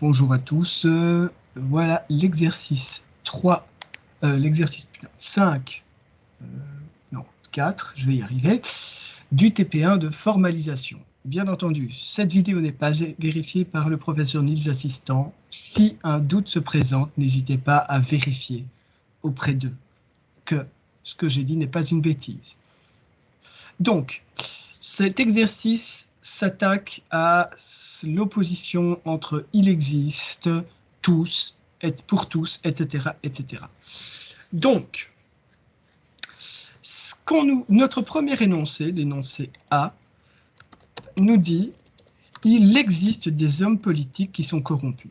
Bonjour à tous. Voilà l'exercice 3, l'exercice 5, non 4, je vais y arriver, du TP1 de formalisation. Bien entendu, cette vidéo n'est pas vérifiée par le professeur ni les assistants. Si un doute se présente, n'hésitez pas à vérifier auprès d'eux que ce que j'ai dit n'est pas une bêtise. Donc, cet exercice s'attaque à l'opposition entre il existe, tous, pour tous, etc., etc. Donc, notre premier énoncé, l'énoncé A, nous dit il existe des hommes politiques qui sont corrompus.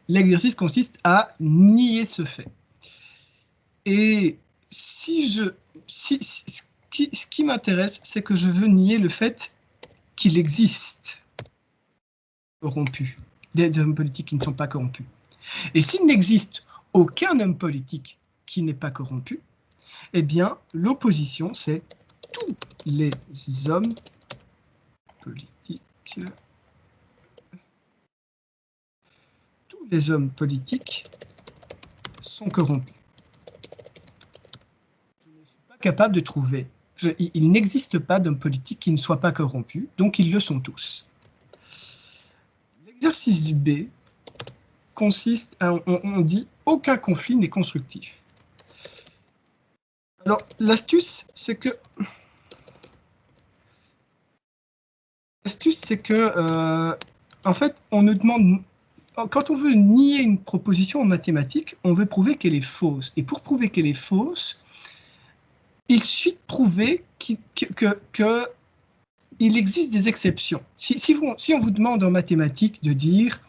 L'exercice consiste à nier ce fait. Et ce qui m'intéresse, c'est que je veux nier le fait qu'il existe corrompus, des hommes politiques qui ne sont pas corrompus. Et s'il n'existe aucun homme politique qui n'est pas corrompu, eh bien, l'opposition, c'est tous les hommes politiques. Tous les hommes politiques sont corrompus. Je ne suis pas capable de trouver. Il n'existe pas d'hommes politiques qui ne soient pas corrompus, donc ils le sont tous. L'exercice du B consiste à, on dit, aucun conflit n'est constructif. Alors, l'astuce, c'est que... en fait, on nous demande... Quand on veut nier une proposition en mathématiques, on veut prouver qu'elle est fausse. Et pour prouver qu'elle est fausse, il suffit de prouver qu'il existe des exceptions. Si on vous demande en mathématiques de dire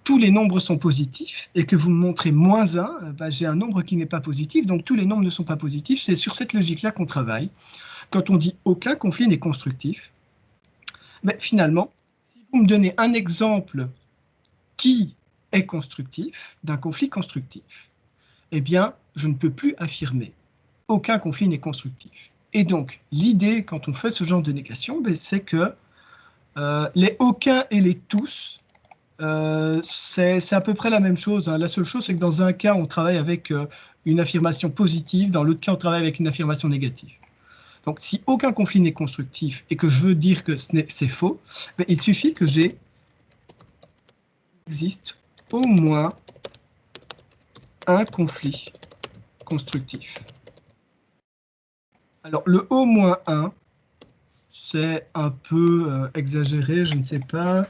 tous les nombres sont positifs et que vous me montrez moins 1, ben, j'ai un nombre qui n'est pas positif, donc tous les nombres ne sont pas positifs. C'est sur cette logique-là qu'on travaille. Quand on dit aucun conflit n'est constructif, ben, finalement, si vous me donnez un exemple qui est constructif, d'un conflit constructif, eh bien, je ne peux plus affirmer aucun conflit n'est constructif. Et donc, l'idée, quand on fait ce genre de négation, ben, c'est que les aucun et les tous, c'est à peu près la même chose. Hein. La seule chose, c'est que dans un cas, on travaille avec une affirmation positive, dans l'autre cas, on travaille avec une affirmation négative. Donc, si aucun conflit n'est constructif et que je veux dire que c'est faux, ben, il suffit que existe au moins un conflit constructif. Alors, le au moins 1, c'est un peu exagéré, je ne sais pas.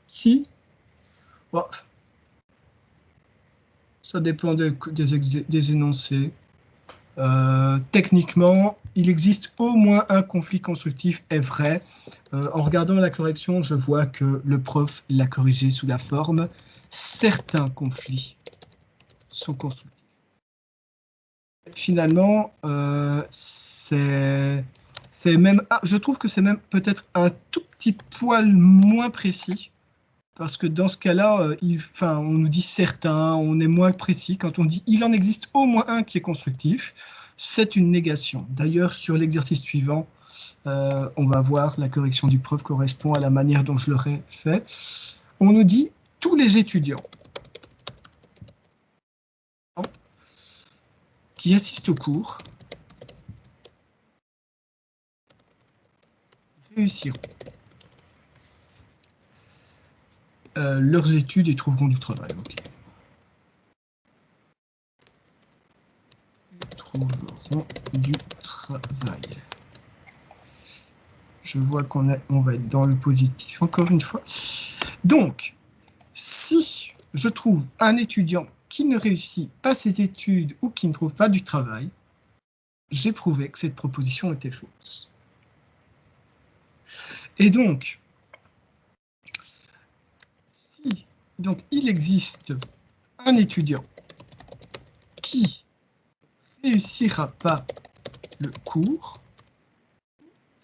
Si. Bon. Ça dépend des énoncés. Techniquement, il existe au moins un conflit constructif, est vrai. En regardant la correction, je vois que le prof l'a corrigé sous la forme « certains conflits sont constructifs ». Finalement, c'est même, je trouve que c'est même peut-être un tout petit poil moins précis, parce que dans ce cas-là, on nous dit certains, on est moins précis. Quand on dit il en existe au moins un qui est constructif, c'est une négation. D'ailleurs, sur l'exercice suivant, on va voir la correction du prof correspond à la manière dont je l'aurais fait. On nous dit tous les étudiants qui assistent au cours réussiront leurs études et trouveront du travail. Okay. Ils trouveront du travail. Je vois qu'on va être dans le positif encore une fois. Donc, si je trouve un étudiant qui ne réussit pas ses études ou qui ne trouve pas du travail, j'ai prouvé que cette proposition était fausse. Et donc, si il existe un étudiant qui ne réussira pas le cours,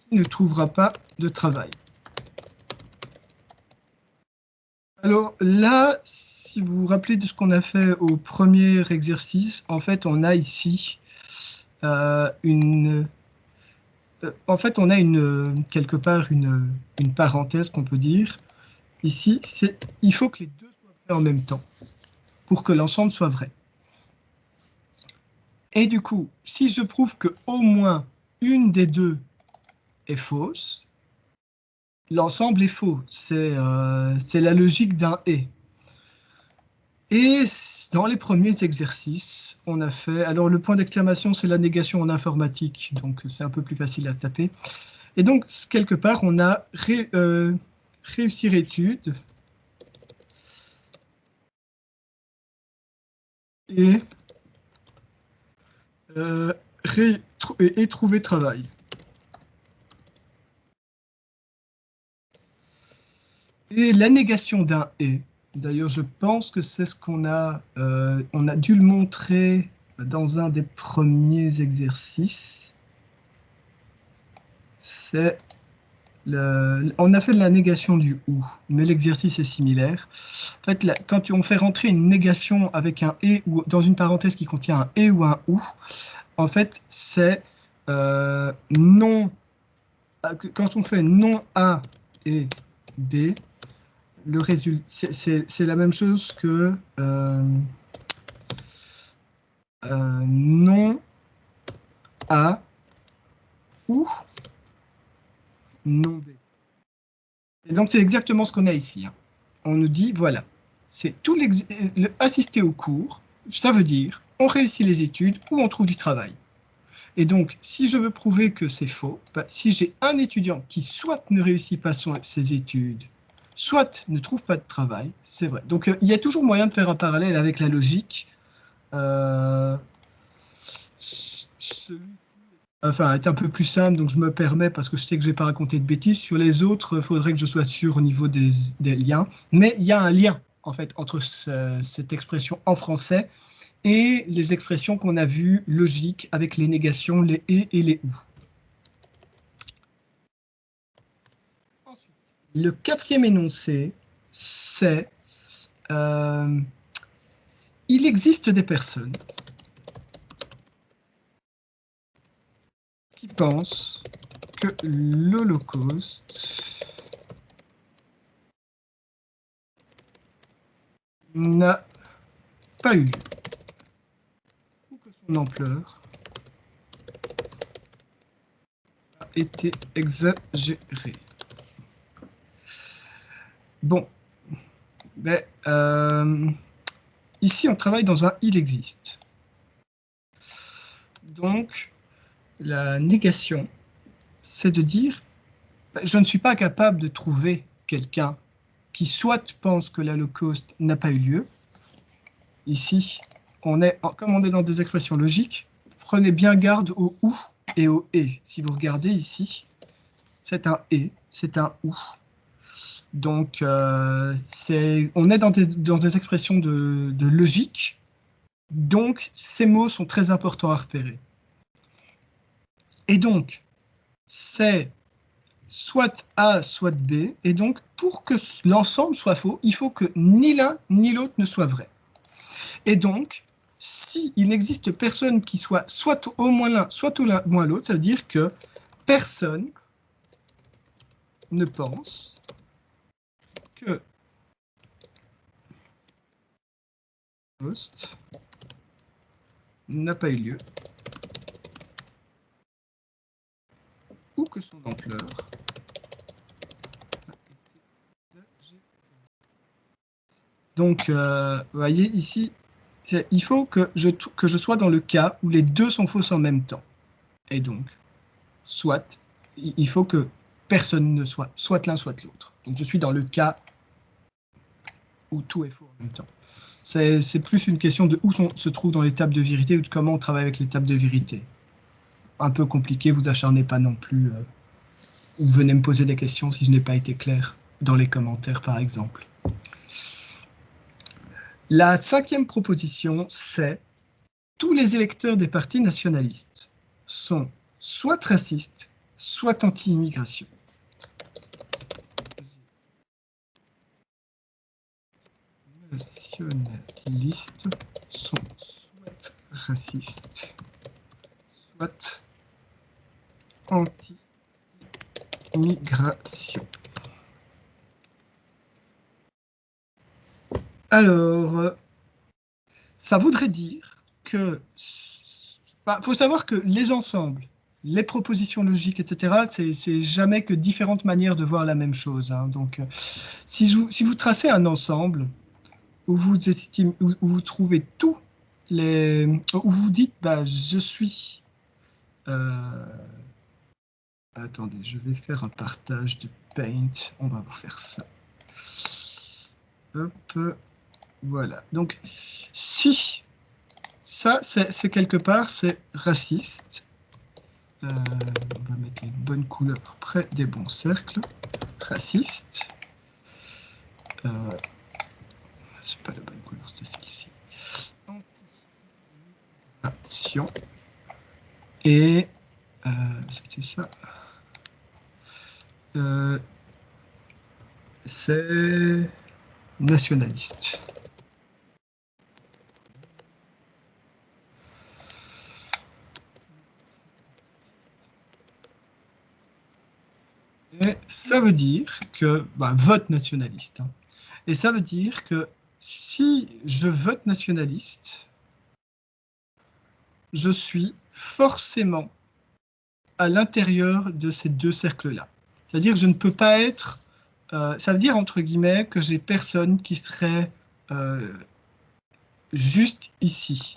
qui ne trouvera pas de travail. Alors là, si vous vous rappelez de ce qu'on a fait au premier exercice, en fait, on a ici une en fait, on a quelque part une parenthèse qu'on peut dire. Ici, il faut que les deux soient vrais en même temps pour que l'ensemble soit vrai. Et du coup, si je prouve que au moins une des deux est fausse, l'ensemble est faux. C'est la logique d'un et. Et dans les premiers exercices, on a fait... Alors, le point d'exclamation, c'est la négation en informatique, donc c'est un peu plus facile à taper. Et donc, quelque part, on a réussir étude et, et trouver travail. Et la négation d'un et, d'ailleurs, je pense que c'est ce qu'on a, on a dû le montrer dans un des premiers exercices. C'est on a fait de la négation du ou, mais l'exercice est similaire. En fait, là, quand on fait rentrer une négation avec un et ou dans une parenthèse qui contient un et ou un ou, en fait, c'est non. Quand on fait non A et B, le résultat, c'est la même chose que non A ou non B. Et donc, c'est exactement ce qu'on a ici. Hein. On nous dit, voilà, c'est tout assister au cours, ça veut dire on réussit les études ou on trouve du travail. Et donc, si je veux prouver que c'est faux, bah, si j'ai un étudiant qui soit ne réussit pas ses études, soit ne trouve pas de travail, c'est vrai. Donc, il y a toujours moyen de faire un parallèle avec la logique. Enfin, est un peu plus simple, donc je me permets, parce que je sais que je ne vais pas raconter de bêtises. Sur les autres, il faudrait que je sois sûr au niveau des liens. Mais il y a un lien, en fait, entre cette expression en français et les expressions qu'on a vues logiques avec les négations, les et les ou. Le quatrième énoncé, c'est il existe des personnes qui pensent que l'Holocauste n'a pas eu lieu, ou que son ampleur a été exagérée. Bon, ben, ici on travaille dans un il existe. Donc, la négation, c'est de dire ben, je ne suis pas capable de trouver quelqu'un qui soit pense que l'Holocauste n'a pas eu lieu. Ici, comme on est dans des expressions logiques, prenez bien garde au ou et au et. Si vous regardez ici, c'est un et, c'est un ou. Donc, on est dans des expressions de logique. Donc, ces mots sont très importants à repérer. Et donc, c'est soit A, soit B. Et donc, pour que l'ensemble soit faux, il faut que ni l'un ni l'autre ne soit vrai. Et donc, s'il n'existe personne qui soit au moins l'un, soit au moins l'autre, ça veut dire que personne ne pense que poste n'a pas eu lieu ou que son ampleur a été exagérée. Donc, vous voyez ici, il faut que je sois dans le cas où les deux sont fausses en même temps. Et donc, soit, il faut que personne ne soit l'un, soit l'autre. Donc, je suis dans le cas où tout est faux en même temps. C'est plus une question de où se trouve dans l'étape de vérité ou de comment on travaille avec l'étape de vérité. Un peu compliqué, vous acharnez pas non plus. Ou venez me poser des questions si je n'ai pas été clair dans les commentaires, par exemple. La cinquième proposition, c'est tous les électeurs des partis nationalistes sont soit racistes, soit anti-immigration. Nationalistes sont soit racistes, soit anti-immigration. Alors, ça voudrait dire que, faut savoir que les ensembles, les propositions logiques, etc., c'est jamais que différentes manières de voir la même chose, hein. Donc, si vous tracez un ensemble où où vous trouvez tous les, où vous dites, bah, je suis, attendez, je vais faire un partage de Paint, on va vous faire ça. Hop, voilà. Donc, si ça, c'est quelque part, c'est raciste. On va mettre les bonnes couleurs près des bons cercles. Raciste. C'est pas la bonne couleur, c'est celle-ci. Anti-immigration. Et c'était ça. C'est nationaliste. Et ça veut dire que, bah, vote nationaliste, hein. Et ça veut dire que si je vote nationaliste, je suis forcément à l'intérieur de ces deux cercles-là. C'est-à-dire que je ne peux pas être... ça veut dire, entre guillemets, que j'ai personne qui serait juste ici,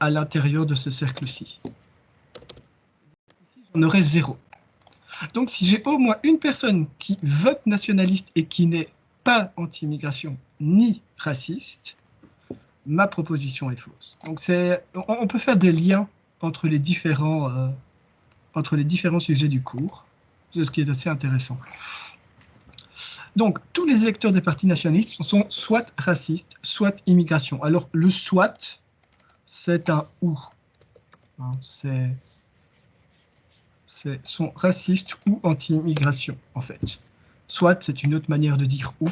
à l'intérieur de ce cercle-ci. J'en aurais 0. Donc, si j'ai au moins une personne qui vote nationaliste et qui n'est pas anti-immigration ni raciste, ma proposition est fausse. Donc, on peut faire des liens entre les différents sujets du cours, c'est ce qui est assez intéressant. Donc, tous les électeurs des partis nationalistes sont soit racistes, soit immigration. Alors, le soit, c'est un ou. Hein, sont racistes ou anti-immigration, en fait. Soit, c'est une autre manière de dire ou.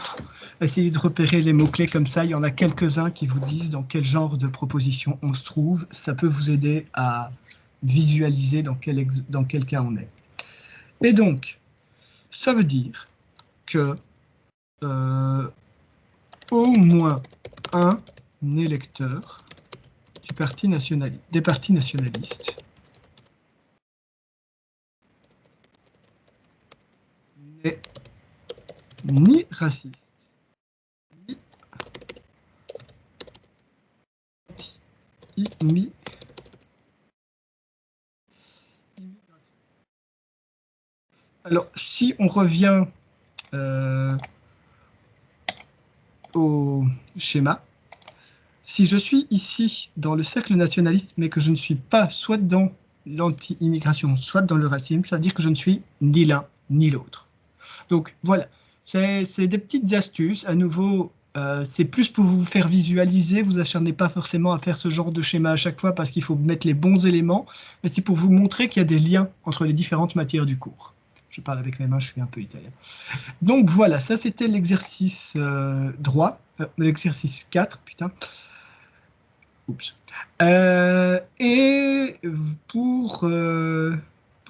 Essayez de repérer les mots-clés comme ça. Il y en a quelques-uns qui vous disent dans quel genre de proposition on se trouve. Ça peut vous aider à visualiser dans quel cas on est. Et donc, ça veut dire que au moins un électeur des partis nationalistes n'est ni raciste, ni anti-immigration. Alors, si on revient au schéma, si je suis ici dans le cercle nationaliste, mais que je ne suis pas soit dans l'anti-immigration, soit dans le racisme, ça veut dire que je ne suis ni l'un ni l'autre. Donc voilà, c'est des petites astuces. À nouveau, c'est plus pour vous faire visualiser. Vous acharnez pas forcément à faire ce genre de schéma à chaque fois parce qu'il faut mettre les bons éléments, mais c'est pour vous montrer qu'il y a des liens entre les différentes matières du cours. Je parle avec mes mains, je suis un peu italien. Donc voilà, ça c'était l'exercice droit, l'exercice 4, putain. Oups. Et pour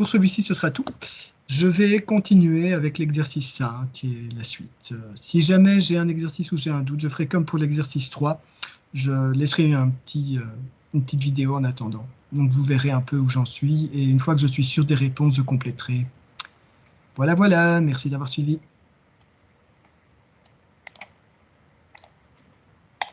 celui-ci, ce sera tout. Je vais continuer avec l'exercice 5, qui est la suite. Si jamais j'ai un exercice où j'ai un doute, je ferai comme pour l'exercice 3. Je laisserai une petite vidéo en attendant. Donc vous verrez un peu où j'en suis. Et une fois que je suis sûr des réponses, je compléterai. Voilà, merci d'avoir suivi.